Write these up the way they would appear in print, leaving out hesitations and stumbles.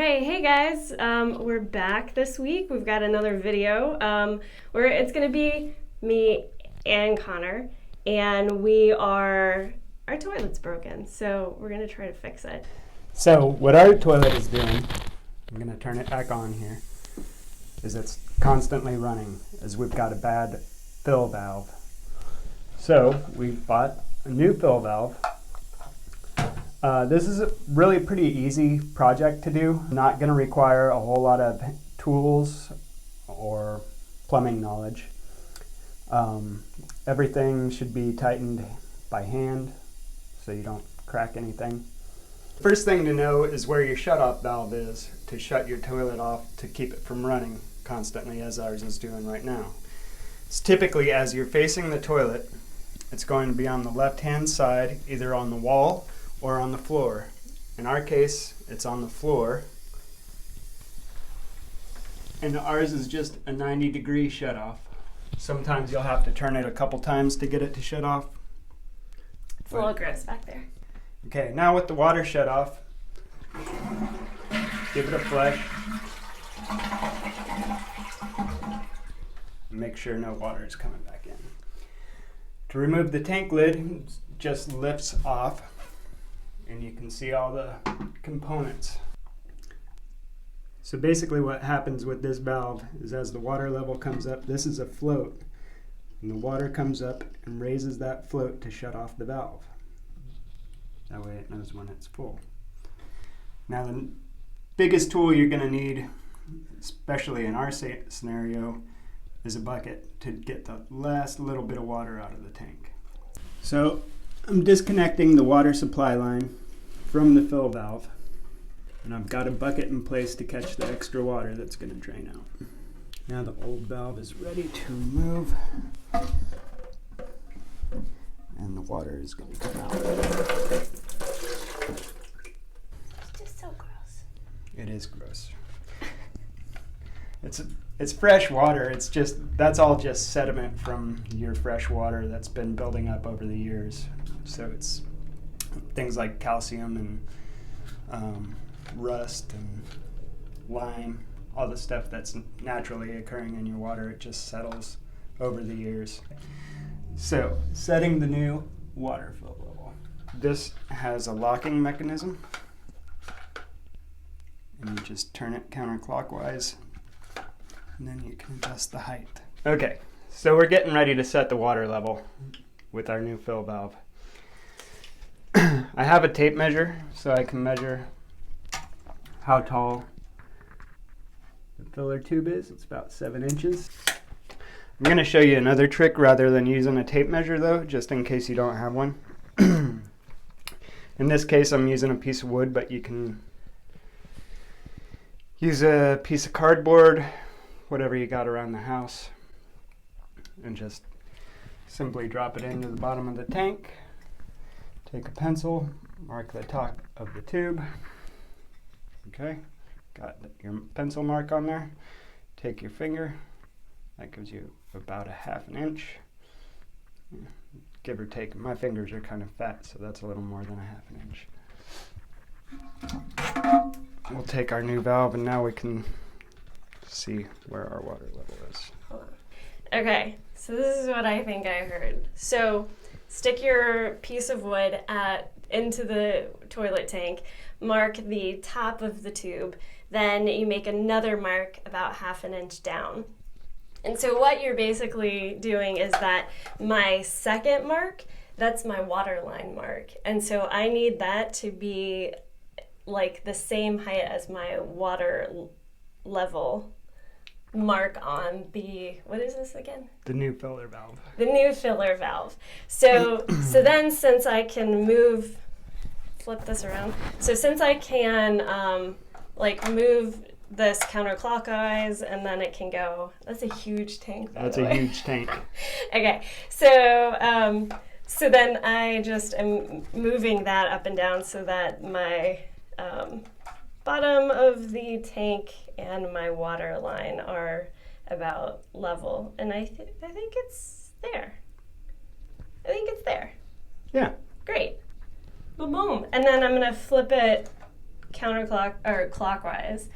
right, hey guys, we're back this week. We've got another video where it's going to be me and Connor, and our toilet's broken, so we're going to try to fix it. So what our toilet is doing, I'm going to turn it back on here, is it's constantly running as we've got a bad fill valve. So we bought a new fill valve. This is a really pretty easy project to do. Not going to require a whole lot of tools or plumbing knowledge. Everything should be tightened by hand so you don't crack anything. First thing to know is where your shutoff valve is to shut your toilet off to keep it from running constantly, as ours is doing right now. It's typically as you're facing the toilet, it's going to be on the left-hand side, either on the wall or on the floor. In our case, it's on the floor. And ours is just a 90-degree shutoff. Sometimes you'll have to turn it a couple times to get it to shut off. It's a little gross back there. Okay, now with the water shut off, give it a flush. Make sure no water is coming back in. To remove the tank lid, it just lifts off and you can see all the components. So basically what happens with this valve is as the water level comes up, this is a float, and the water comes up and raises that float to shut off the valve. That way it knows when it's full. Now the biggest tool you're going to need, especially in our scenario, is a bucket to get the last little bit of water out of the tank. So I'm disconnecting the water supply line from the fill valve, and I've got a bucket in place to catch the extra water that's going to drain out. Now the old valve is ready to remove, and the water is going to come out. It's just so gross. It is gross. It's fresh water. It's just, that's all just sediment from your fresh water that's been building up over the years. So it's things like calcium and rust and lime, all the stuff that's naturally occurring in your water. It just settles over the years. So setting the new water flow level. This has a locking mechanism, and you just turn it counterclockwise, and then you can adjust the height. Okay, so we're getting ready to set the water level with our new fill valve. I have a tape measure so I can measure how tall the filler tube is. It's about 7 inches. I'm going to show you another trick rather than using a tape measure though, just in case you don't have one. In this case I'm using a piece of wood, but you can use a piece of cardboard, whatever you got around the house, and just simply drop it into the bottom of the tank. Take a pencil, mark the top of the tube. Okay, got your pencil mark on there. Take your finger, that gives you about 1/2 inch. Give or take, my fingers are kind of fat, so that's a little more than 1/2 inch. We'll take our new valve and now we can see where our water level is. Hold on. Okay, so this is what I think I heard. So stick your piece of wood into the toilet tank, mark the top of the tube, then you make another mark about 1/2 inch down. And so what you're basically doing is that my second mark, that's my water line mark. And so I need that to be like the same height as my water level mark on the, what is this again? The new filler valve. The new filler valve. So then since I can flip this around. So since I can move this counterclockwise and then it can go, that's a huge tank. That's a huge tank. Okay, so then I just am moving that up and down so that my bottom of the tank and my water line are about level, and I think it's there. I think it's there. Yeah. Great. Boom, boom. And then I'm gonna flip it clockwise,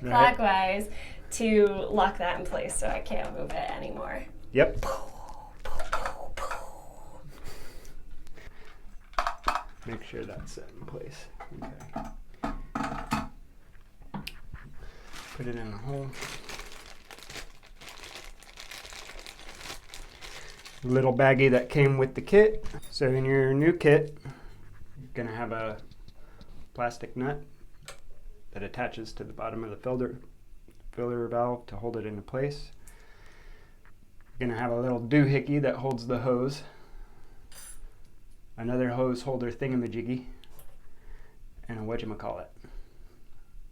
clockwise to lock that in place so I can't move it anymore. Yep. Make sure that's set in place. Okay. Put it in the hole. Little baggie that came with the kit. So in your new kit, you're gonna have a plastic nut that attaches to the bottom of the filler valve to hold it into place. You're gonna have a little doohickey that holds the hose, another hose holder thingamajiggy, and a whatchamacallit.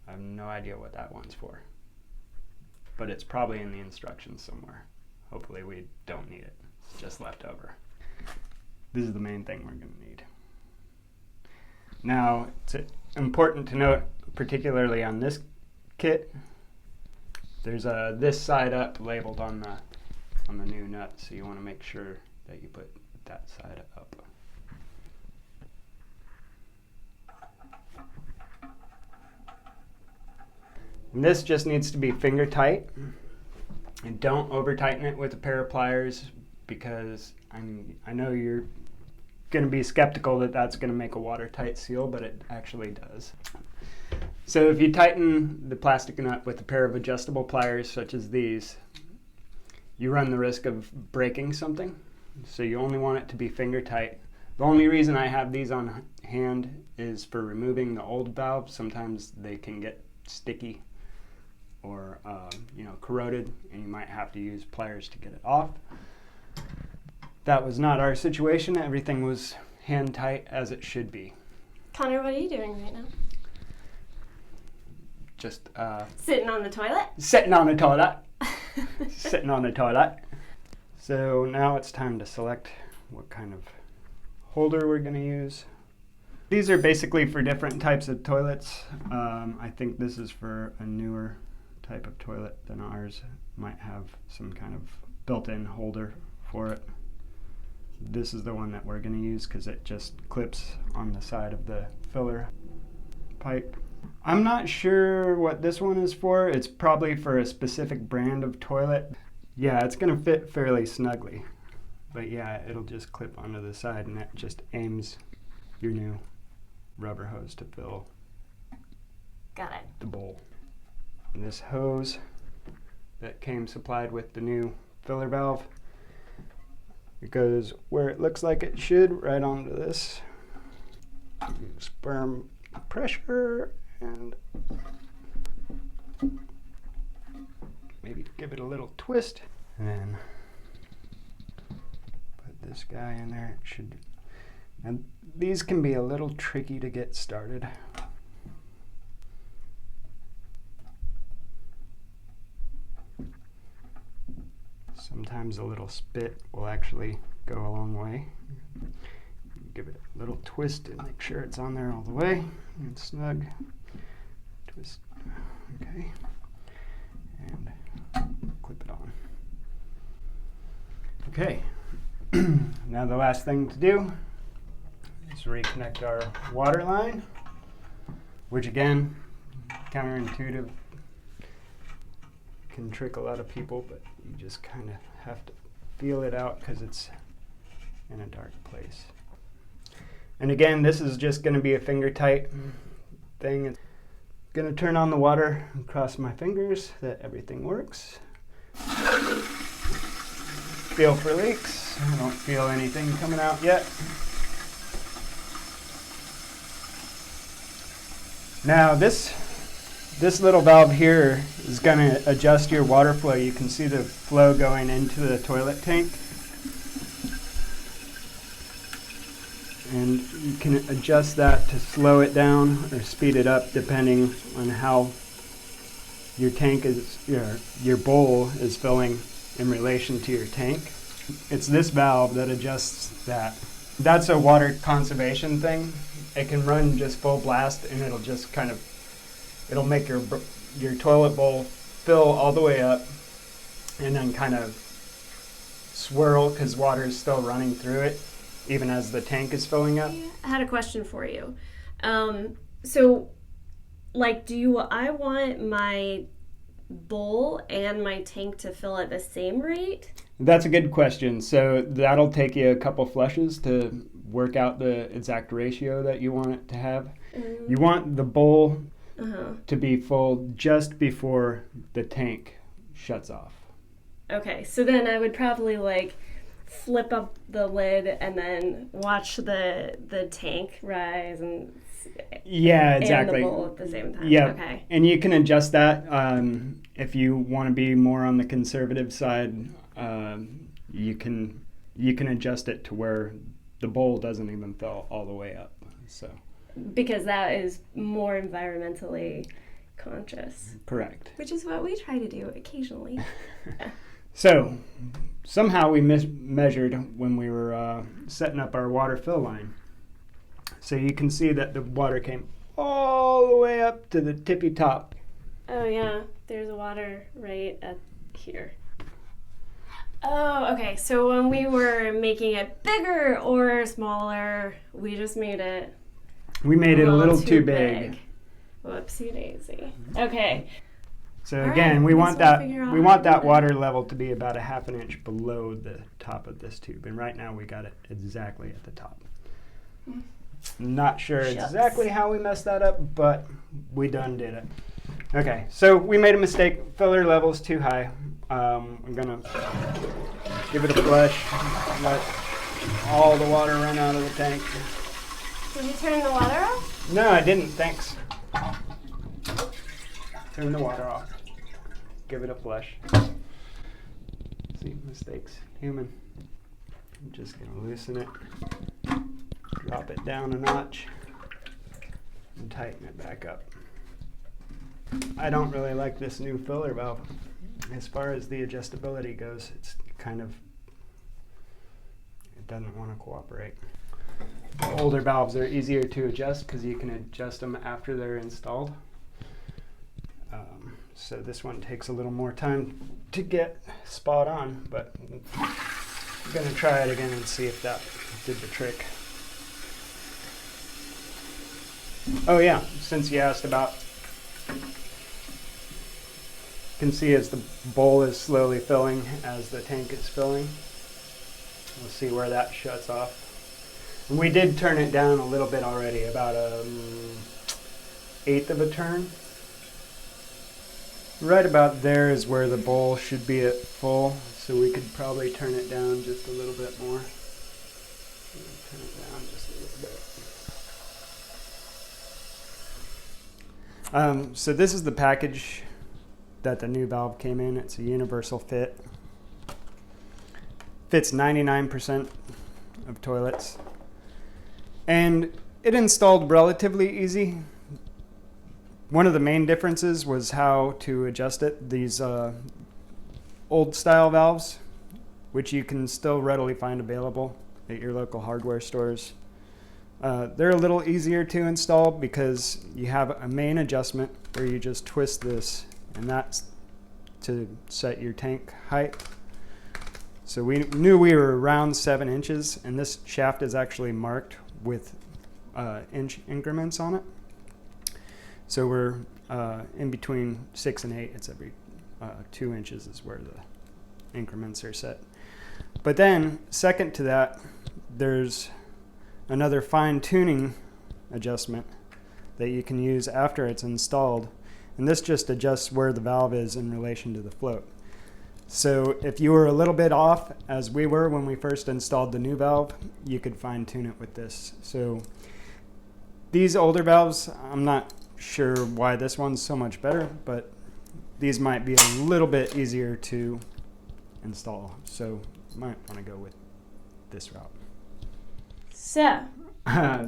I have no idea what that one's for, but it's probably in the instructions somewhere. Hopefully we don't need it. It's just left over. This is the main thing we're going to need. Now, it's important to note, particularly on this kit, there's a this side up labeled on the new nut, so you want to make sure that you put that side up. And this just needs to be finger tight, and don't over tighten it with a pair of pliers, because I know you're going to be skeptical that that's going to make a watertight seal, but it actually does. So if you tighten the plastic nut with a pair of adjustable pliers such as these, you run the risk of breaking something. So you only want it to be finger tight. The only reason I have these on hand is for removing the old valves. Sometimes they can get sticky or corroded, and you might have to use pliers to get it off. That was not our situation. Everything was hand tight as it should be. Connor, what are you doing right now? Just sitting on the toilet? Sitting on the toilet. Sitting on the toilet. So now it's time to select what kind of holder we're going to use. These are basically for different types of toilets. I think this is for a newer type of toilet than ours. Might have some kind of built-in holder for it. This is the one that we're going to use because it just clips on the side of the filler pipe. I'm not sure what this one is for. It's probably for a specific brand of toilet. Yeah, it's going to fit fairly snugly. But yeah, it'll just clip onto the side, and that just aims your new rubber hose to fill Got it. the bowl. And this hose that came supplied with the new filler valve, it goes where it looks like it should, right onto this. Use firm pressure and maybe give it a little twist, and then put this guy in there. It should. And these can be a little tricky to get started. Sometimes a little spit will actually go a long way. Give it a little twist and make sure it's on there all the way and snug. Twist, okay, and clip it on. Okay, now the last thing to do is reconnect our water line, which again, counterintuitive, can trick a lot of people, but you just kind of have to feel it out because it's in a dark place. And again, this is just going to be a finger tight thing. I'm going to turn on the water and cross my fingers that everything works. Feel for leaks. I don't feel anything coming out yet. Now this little valve here is going to adjust your water flow. You can see the flow going into the toilet tank. And you can adjust that to slow it down or speed it up depending on how your tank is, your bowl is filling in relation to your tank. It's this valve that adjusts that. That's a water conservation thing. It can run just full blast and it'll just kind of, it'll make your toilet bowl fill all the way up and then kind of swirl because water is still running through it even as the tank is filling up. I had a question for you. So, like, I want my bowl and my tank to fill at the same rate? That's a good question. So that'll take you a couple flushes to work out the exact ratio that you want it to have. You want the bowl to be full just before the tank shuts off. Okay, so then I would probably like flip up the lid and then watch the tank rise and exactly. And the bowl at the same time. Yeah. Okay. And you can adjust that if you want to be more on the conservative side. You can adjust it to where the bowl doesn't even fill all the way up. So. Because that is more environmentally conscious. Correct. Which is what we try to do occasionally. So, somehow we measured when we were setting up our water fill line. So you can see that the water came all the way up to the tippy top. Oh yeah, there's water right at here. Oh, okay. So when we were making it bigger or smaller, we just made it... We made it a little too big. Whoopsie daisy. Okay. So All again, right, we want that that water level to be about a half an inch below the top of this tube, and right now we got it exactly at the top. Not sure exactly how we messed that up, but we done did it. Okay, so we made a mistake. Filler level's too high. I'm gonna give it a flush, let all the water run out of the tank. Did you turn the water off? No, I didn't. Thanks. Turn the water off. Give it a flush. See, mistakes. Human. I'm just going to loosen it. Drop it down a notch. And tighten it back up. I don't really like this new filler valve. As far as the adjustability goes, it's kind of... It doesn't want to cooperate. The older valves are easier to adjust because you can adjust them after they're installed. So this one takes a little more time to get spot on, but I'm going to try it again and see if that did the trick. Oh yeah, since you asked about, you can see as the bowl is slowly filling as the tank is filling. We'll see where that shuts off. And we did turn it down a little bit already, about an eighth of a turn. Right about there is where the bowl should be at full, so we could probably turn it down just a little bit more. Turn it down just a little bit. So this is the package that the new valve came in. It's a universal fit. Fits 99% of toilets. And it installed relatively easy. One of the main differences was how to adjust it. These old style valves, which you can still readily find available at your local hardware stores. They're a little easier to install because you have a main adjustment where you just twist this, and that's to set your tank height. So we knew we were around 7 inches, and this shaft is actually marked with inch increments on it. So we're in between 6 and 8. It's every 2 inches is where the increments are set. But then, second to that, there's another fine-tuning adjustment that you can use after it's installed. And this just adjusts where the valve is in relation to the float. So if you were a little bit off, as we were when we first installed the new valve, you could fine-tune it with this. So these older valves, I'm not sure why this one's so much better, but these might be a little bit easier to install. So you might want to go with this route.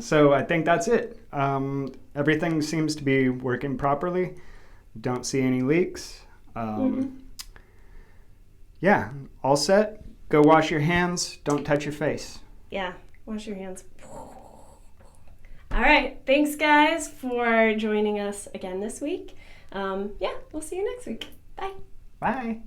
So I think that's it. Everything seems to be working properly. Don't see any leaks. Yeah, all set. Go wash your hands. Don't touch your face. Yeah, wash your hands. All right, thanks guys for joining us again this week. Yeah, we'll see you next week. Bye. Bye.